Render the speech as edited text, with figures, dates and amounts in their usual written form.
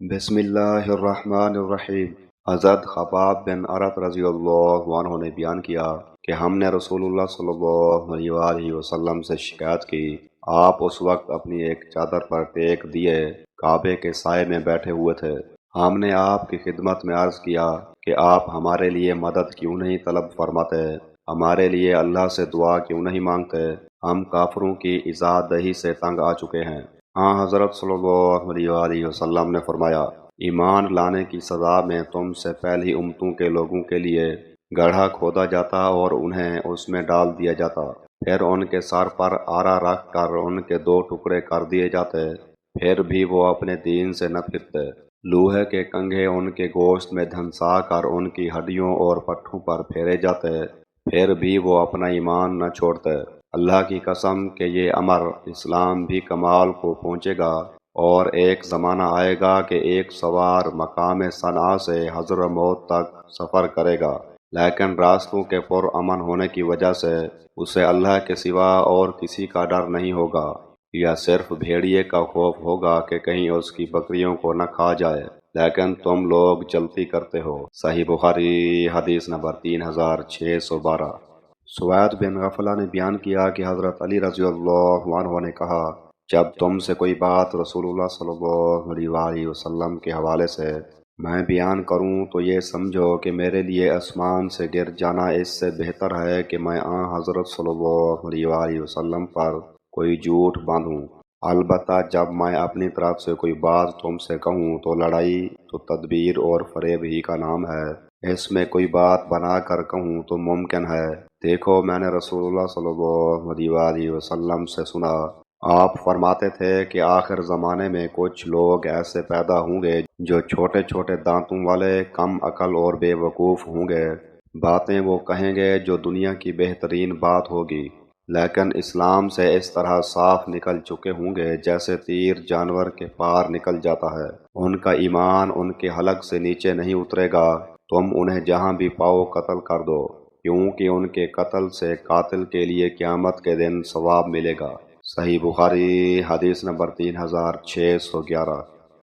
بسم اللہ الرحمن الرحیم۔ حضرت خباب بن عرط رضی اللہ عنہ نے بیان کیا کہ ہم نے رسول اللہ صلی اللہ علیہ وآلہ وسلم سے شکایت کی۔ آپ اس وقت اپنی ایک چادر پر ٹیک دیے کعبے کے سائے میں بیٹھے ہوئے تھے۔ ہم نے آپ کی خدمت میں عرض کیا کہ آپ ہمارے لیے مدد کیوں نہیں طلب فرماتے، ہمارے لیے اللہ سے دعا کیوں نہیں مانگتے، ہم کافروں کی ایذا دہی سے تنگ آ چکے ہیں۔ ہاں، حضرت صلی اللہ علیہ وآلہ وسلم نے فرمایا، ایمان لانے کی سزا میں تم سے پہلی امتوں کے لوگوں کے لیے گڑھا کھودا جاتا اور انہیں اس میں ڈال دیا جاتا، پھر ان کے سر پر آرا رکھ کر ان کے دو ٹکڑے کر دیے جاتے، پھر بھی وہ اپنے دین سے نہ پھرتے۔ لوہے کے کنگھے ان کے گوشت میں دھنسا کر ان کی ہڈیوں اور پٹھوں پر پھیرے جاتے، پھر بھی وہ اپنا ایمان نہ چھوڑتے۔ اللہ کی قسم کہ یہ امر اسلام بھی کمال کو پہنچے گا، اور ایک زمانہ آئے گا کہ ایک سوار مقام صنعاء سے حضرموت تک سفر کرے گا، لیکن راستوں کے پر امن ہونے کی وجہ سے اسے اللہ کے سوا اور کسی کا ڈر نہیں ہوگا، یا صرف بھیڑیے کا خوف ہوگا کہ کہیں اس کی بکریوں کو نہ کھا جائے، لیکن تم لوگ جلتی کرتے ہو۔ صحیح بخاری حدیث نمبر 3612۔ سوید بن غفلہ نے بیان کیا کہ حضرت علی رضی اللہ عنہ نے کہا، جب تم سے کوئی بات رسول اللہ صلی اللہ علیہ وآلہ وسلم کے حوالے سے میں بیان کروں تو یہ سمجھو کہ میرے لیے آسمان سے گر جانا اس سے بہتر ہے کہ میں حضرت صلی اللہ علیہ وآلہ وسلم پر کوئی جھوٹ باندھوں۔ البتہ جب میں اپنی طرف سے کوئی بات تم سے کہوں تو لڑائی تو تدبیر اور فریب ہی کا نام ہے، اس میں کوئی بات بنا کر کہوں تو ممکن ہے۔ دیکھو، میں نے رسول اللہ صلی اللہ علیہ وآلہ وسلم سے سنا، آپ فرماتے تھے کہ آخر زمانے میں کچھ لوگ ایسے پیدا ہوں گے جو چھوٹے چھوٹے دانتوں والے، کم عقل اور بے وقوف ہوں گے، باتیں وہ کہیں گے جو دنیا کی بہترین بات ہوگی، لیکن اسلام سے اس طرح صاف نکل چکے ہوں گے جیسے تیر جانور کے پار نکل جاتا ہے۔ ان کا ایمان ان کے حلق سے نیچے نہیں اترے گا، تم انہیں جہاں بھی پاؤ قتل کر دو، کیونکہ ان کے قتل سے قاتل کے لیے قیامت کے دن ثواب ملے گا۔ صحیح بخاری حدیث نمبر 3611۔